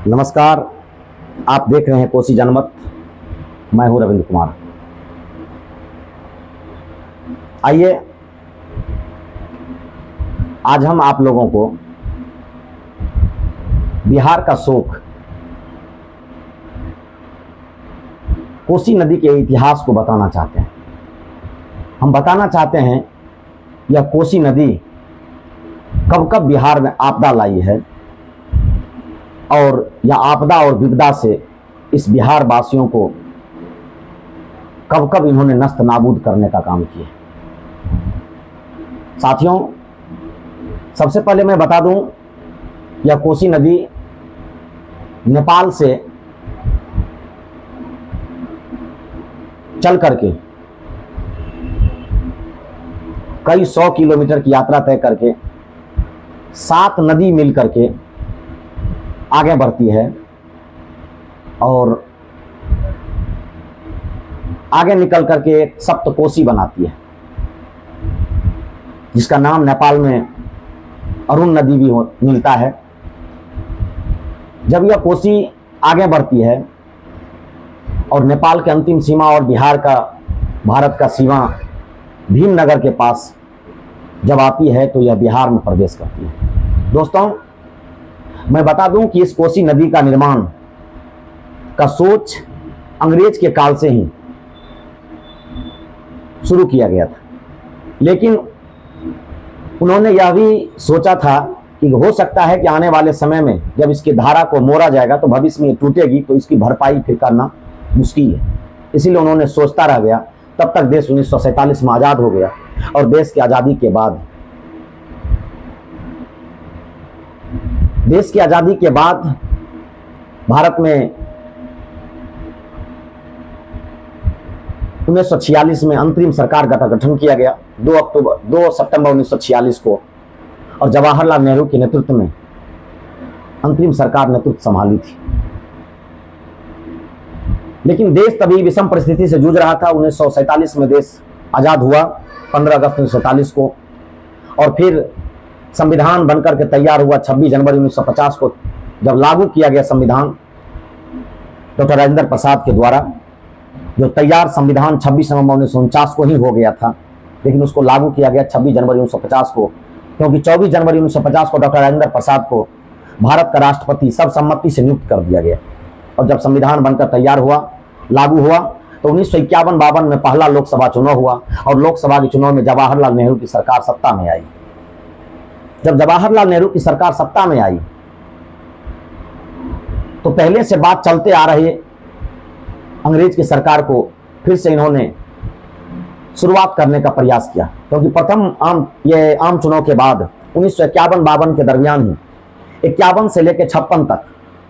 नमस्कार। आप देख रहे हैं कोसी जनमत। मैं हूं रविंद्र कुमार। आइए आज हम आप लोगों को बिहार का शोक, कोसी नदी के इतिहास को बताना चाहते हैं। हम बताना चाहते हैं यह कोसी नदी कब कब बिहार में आपदा लाई है और यह आपदा और विपदा से इस बिहार वासियों को कब कब इन्होंने नस्त नाबूद करने का काम किया। साथियों, सबसे पहले मैं बता दूं, यह कोसी नदी नेपाल से चल करके कई 100 किलोमीटर की यात्रा तय करके 7 नदी मिल करके आगे बढ़ती है और आगे निकल करके एक सप्तकोसी बनाती है, जिसका नाम नेपाल में अरुण नदी भी मिलता है। जब यह कोसी आगे बढ़ती है और नेपाल के अंतिम सीमा और भारत का सीमा भीमनगर के पास जब आती है तो यह बिहार में प्रवेश करती है। दोस्तों, मैं बता दूं कि इस कोसी नदी का निर्माण का सोच अंग्रेज के काल से ही शुरू किया गया था, लेकिन उन्होंने यह भी सोचा था कि हो सकता है कि आने वाले समय में जब इसकी धारा को मोड़ा जाएगा तो भविष्य में टूटेगी, तो इसकी भरपाई फिर करना मुश्किल है। इसीलिए उन्होंने सोचता रह गया। तब तक देश 1947 में आज़ाद हो गया और देश की आज़ादी के बाद भारत में 1946 में अंतरिम सरकार का गठन किया गया 2 सितंबर 1946 को, और जवाहरलाल नेहरू के नेतृत्व में अंतरिम सरकार नेतृत्व संभाली थी। लेकिन देश तभी विषम परिस्थिति से जूझ रहा था। 1947 में देश आज़ाद हुआ 15 अगस्त 1947 को, और फिर संविधान बनकर के तैयार हुआ 26 जनवरी 1950 को। जब लागू किया गया संविधान डॉक्टर राजेंद्र प्रसाद के द्वारा, जो तैयार संविधान 26 नवंबर 1949 को ही हो गया था, लेकिन उसको लागू किया गया 26 जनवरी 1950 को, क्योंकि 24 जनवरी 1950 को डॉक्टर राजेंद्र प्रसाद को भारत का राष्ट्रपति सर्वसम्मति से नियुक्त कर दिया गया। और जब संविधान बनकर तैयार हुआ, लागू हुआ, तो 1951-52 में पहला लोकसभा चुनाव हुआ और लोकसभा के चुनाव में जवाहरलाल नेहरू की सरकार सत्ता में आई। जब जवाहरलाल नेहरू की सरकार सत्ता में आई तो पहले से बात चलते आ रहे अंग्रेज की सरकार को फिर से इन्होंने शुरुआत करने का प्रयास किया, क्योंकि प्रथम आम चुनाव के बाद 1951-52 के दरमियान ही 51 से लेकर 56 तक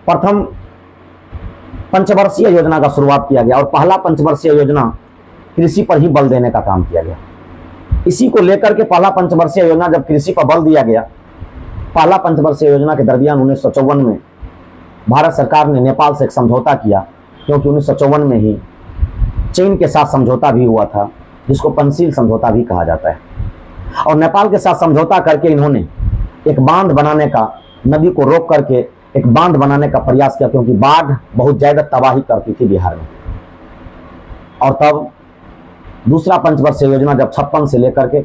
प्रथम पंचवर्षीय योजना का शुरुआत किया गया, और पहला पंचवर्षीय योजना कृषि पर ही बल देने का काम किया गया। इसी को लेकर के पहला पंचवर्षीय योजना जब कृषि पर बल दिया गया, पहला पंचवर्षीय योजना के दरमियान 1954 में भारत सरकार ने नेपाल से एक समझौता किया, क्योंकि 1954 में ही चीन के साथ समझौता भी हुआ था, जिसको पंचशील समझौता भी कहा जाता है। और नेपाल के साथ समझौता करके इन्होंने एक बांध बनाने का, नदी को रोक करके एक बांध बनाने का प्रयास किया, क्योंकि बाढ़ बहुत ज्यादा तबाही करती थी बिहार में। और तब दूसरा पंचवर्षीय योजना जब 56 से लेकर के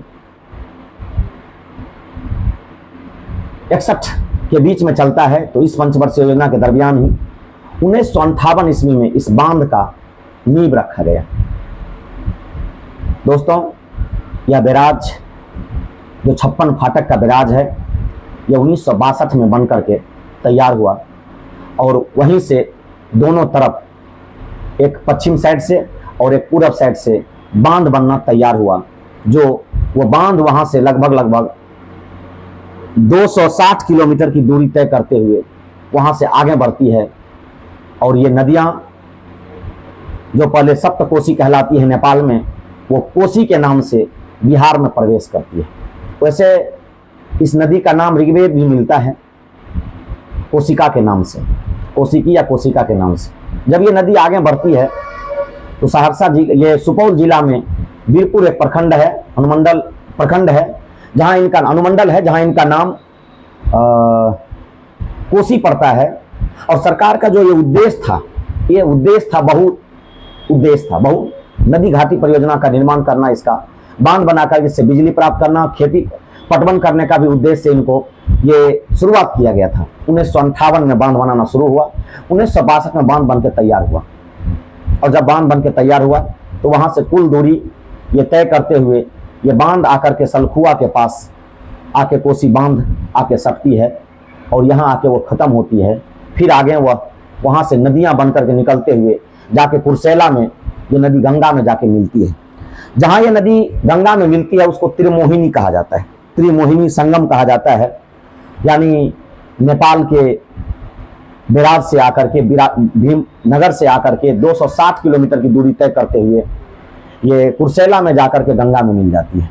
61 के बीच में चलता है, तो इस पंचवर्षीय योजना के दरमियान ही 1958 ईस्वी में इस बांध का नींव रखा गया। दोस्तों, यह बैराज जो 56 फाटक का बैराज है, यह 1962 में बन करके तैयार हुआ, और वहीं से दोनों तरफ एक पश्चिम साइड से और एक पूरब साइड से बांध बनना तैयार हुआ। जो वो बांध वहां से लगभग 260 किलोमीटर की दूरी तय करते हुए वहां से आगे बढ़ती है, और ये नदियां जो पहले सप्तकोसी कहलाती है नेपाल में, वो कोसी के नाम से बिहार में प्रवेश करती है। वैसे इस नदी का नाम ऋग्वेद भी मिलता है कोशिका के नाम से, कोशिकी या कोशिका के नाम से। जब ये नदी आगे बढ़ती है तो ये सुपौल जिला में वीरपुर एक प्रखंड है, अनुमंडल प्रखंड है, जहां इनका अनुमंडल है, जहां इनका नाम कोसी पड़ता है। और सरकार का जो ये उद्देश्य था, ये उद्देश्य था बहु नदी घाटी परियोजना का निर्माण करना, इसका बांध बनाकर इससे बिजली प्राप्त करना, खेती पटवन करने का भी उद्देश्य से इनको ये शुरुआत किया गया था। 1958 में बांध बनाना शुरू हुआ, 1962 में बांध बन के तैयार हुआ। और जब बांध बन के तैयार हुआ तो वहां से कुल दूरी ये तय करते हुए ये बांध आकर के सलखुआ के पास आके कोसी बांध आके सटती है और यहाँ आके वो खत्म होती है। फिर आगे वह वहां से नदियां बन करके निकलते हुए जाके कुर्सेला में ये नदी गंगा में जाके मिलती है। जहां ये नदी गंगा में मिलती है उसको त्रिमोहिनी कहा जाता है, त्रिमोहिनी संगम कहा जाता है। यानी नेपाल के बेराज से आकर के भीमनगर से आकर के 260 किलोमीटर की दूरी तय करते हुए ये कुर्सेला में जाकर के गंगा में मिल जाती है।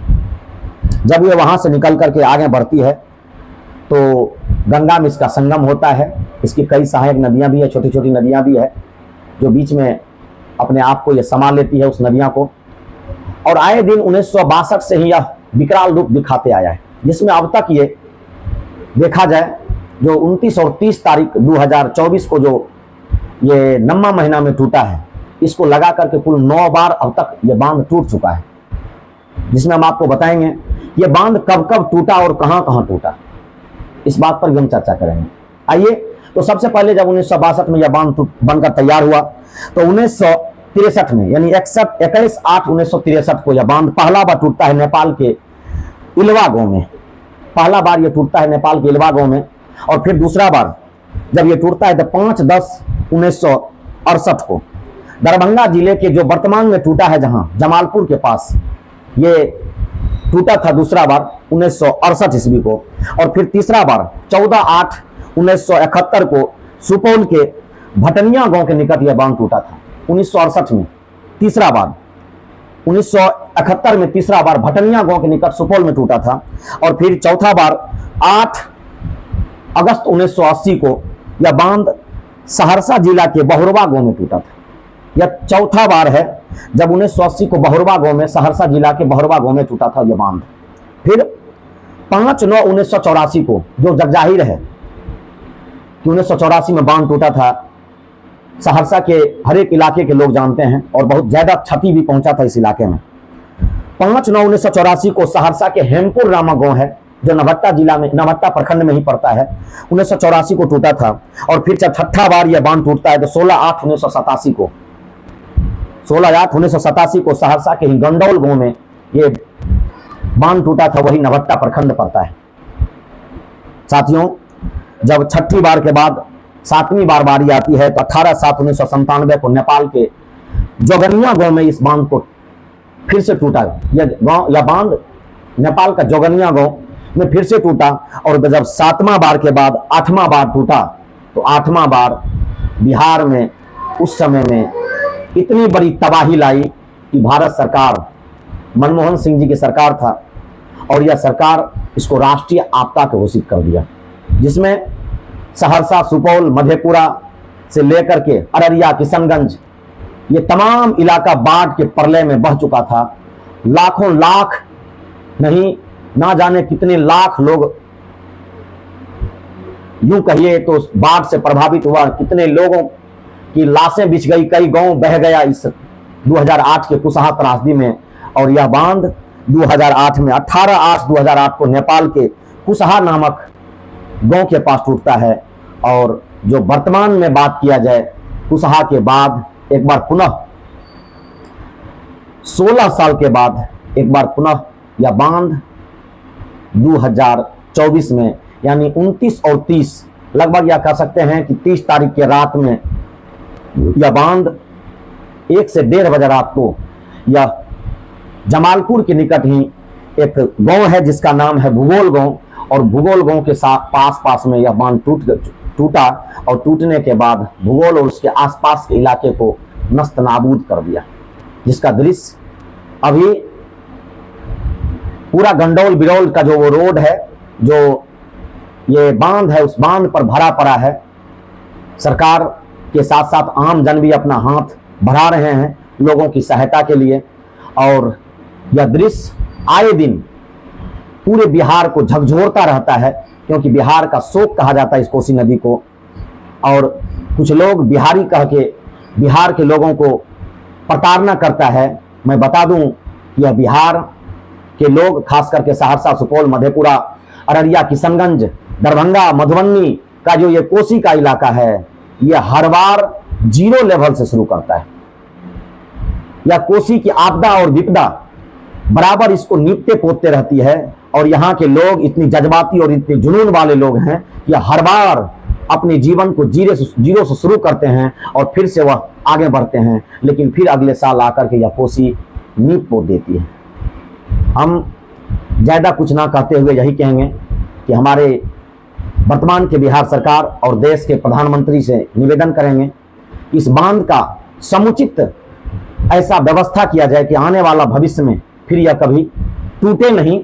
जब ये वहां से निकल करके आगे बढ़ती है तो गंगा में इसका संगम होता है। इसकी कई सहायक नदियां भी है, छोटी छोटी नदियां भी है जो बीच में अपने आप को ये समा लेती है उस नदियां को। और आए दिन 1962 से ही यह विकराल रूप दिखाते आया है, जिसमें अब तक ये देखा जाए जो 29 और 30 तारीख 2024 को जो ये नवमा महीना में टूटा है, इसको लगा करके कुल 9 बार अब तक ये बांध टूट चुका है। जिसमें हम आपको बताएंगे ये बांध कब कब टूटा और कहां कहां टूटा, इस बात पर भी हम चर्चा करेंगे। आइए, तो सबसे पहले जब 1962 में यह बांध बनकर तैयार हुआ तो 1963 में यानी 21/8/1963 को यह बांध पहला बार टूटता है नेपाल के इलवा गांव में। पहला बार यह टूटता है नेपाल के इलवा गांव में। और फिर दूसरा बार जब यह टूटता है तो 5/10/1968 को दरभंगा जिले के जो वर्तमान में टूटा है जहां जमालपुर के पास, ये टूटा था दूसरा बार 1968 ईस्वी को। और फिर तीसरा बार 14/8/1971 को सुपौल के भटनिया गांव के निकट यह बांध टूटा था 1968 में। तीसरा बार 1971 में तीसरा बार भटनिया गांव के निकट सुपौल में टूटा था। और फिर चौथा बार 8 अगस्त 1980 को यह बांध सहरसा जिला के बहुरवा गांव में टूटा था। यह चौथा बार है जब 1980 को बहुरवा गांव में, सहरसा जिला के बहुरवा गांव में टूटा था यह बांध। फिर 5/9/1984 को जो जगजाहिर है कि 1984 में बांध टूटा था, सहरसा के हर एक इलाके के लोग जानते हैं और बहुत ज्यादा क्षति भी पहुंचा था इस इलाके में। 5/9/1984 को सहरसा के हेमपुर रामा गांव है जो नवहट्टा जिला में, नवहट्टा प्रखंड में ही पड़ता है, 1984 को टूटा था। और फिर जब छठा बार यह बांध टूटता है तो 16/8/1987 को 16/8/1987 को सहरसा के ही गंडौल गांव में ये बांध टूटा था, वही नवहट्टा प्रखंड पड़ता है। साथियों, जब छठी बार के बाद 7वीं बार बारी आती है तो 18/7/1997 को नेपाल के जोगनिया गांव में इस बांध को फिर से टूटा। यह बांध नेपाल का जोगनिया गांव में फिर से टूटा। और जब 7वां बार के बाद 8वां बार टूटा तो 8वां बार बिहार में उस समय में इतनी बड़ी तबाही लाई कि भारत सरकार, मनमोहन सिंह जी की सरकार था, और यह सरकार इसको राष्ट्रीय आपदा घोषित कर दिया, जिसमें सहरसा, सुपौल, मधेपुरा से लेकर के अररिया, किशनगंज, ये तमाम इलाका बाढ़ के प्रलय में बह चुका था। लाखों लाख नहीं, ना जाने कितने लाख लोग, यूं कहिए तो बाढ़ से प्रभावित हुआ। कितने लोगों की लाशें बिछ गई, कई गांव बह गया इस 2008 के कुशहा त्रासदी में। और यह बांध 2008 में 18/8/2008 को नेपाल के कुशहा नामक गांव के पास टूटता है। और जो वर्तमान में बात किया जाए, कुशहा के बाद एक बार पुनः 16 साल के बाद एक बार पुनः यह बांध 2024 में यानी 29 और 30 लगभग, यह कह सकते हैं कि 30 तारीख के रात में यह बांध 1 से 1:30 बजे रात को यह जमालपुर के निकट ही एक गांव है जिसका नाम है भूगोल गांव, और भूगोल गांव के साथ पास में यह बांध टूटा। और टूटने के बाद भूगोल और उसके आसपास के इलाके को नस्त नाबूद कर दिया, जिसका दृश्य अभी पूरा गंडौल बिरौल का जो वो रोड है, जो ये बांध है, उस बांध पर भरा पड़ा है। सरकार के साथ साथ आम जन भी अपना हाथ बढ़ा रहे हैं लोगों की सहायता के लिए। और यह दृश्य आए दिन पूरे बिहार को झकझोरता रहता है, क्योंकि बिहार का शोक कहा जाता है इस कोसी नदी को। और कुछ लोग बिहारी कह के बिहार के लोगों को प्रताड़ना करता है। मैं बता दूं कि यह बिहार के लोग, खास करके सहरसा, सुपौल, मधेपुरा, अररिया, किशनगंज, दरभंगा, मधुबनी का जो ये कोसी का इलाका है, यह हर बार 0 लेवल से शुरू करता है। यह कोसी की आपदा और विपदा बराबर इसको नीपते पोतते रहती है, और यहाँ के लोग इतनी जज्बाती और इतने जुनून वाले लोग हैं कि हर बार अपने जीवन को जीरो से शुरू करते हैं और फिर से वह आगे बढ़ते हैं, लेकिन फिर अगले साल आकर के यह कोसी नींव पोत देती है। हम ज़्यादा कुछ ना कहते हुए यही कहेंगे कि हमारे वर्तमान के बिहार सरकार और देश के प्रधानमंत्री से निवेदन करेंगे, इस बांध का समुचित ऐसा व्यवस्था किया जाए कि आने वाला भविष्य में फिर यह कभी टूटे नहीं,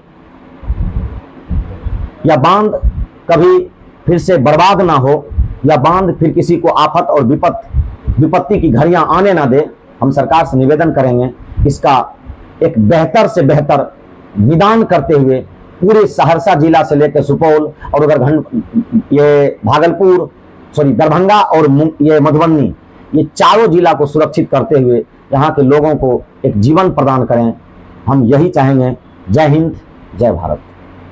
यह बांध कभी फिर से बर्बाद ना हो, यह बांध फिर किसी को आफत और विपत्ति की घड़ियां आने ना दे। हम सरकार से निवेदन करेंगे इसका एक बेहतर से बेहतर निदान करते हुए पूरे सहरसा जिला से लेकर सुपौल और उधर ये भागलपुर, दरभंगा और ये मधुबनी, ये चारों जिला को सुरक्षित करते हुए यहाँ के लोगों को एक जीवन प्रदान करें। हम यही चाहेंगे। जय हिंद, जय भारत।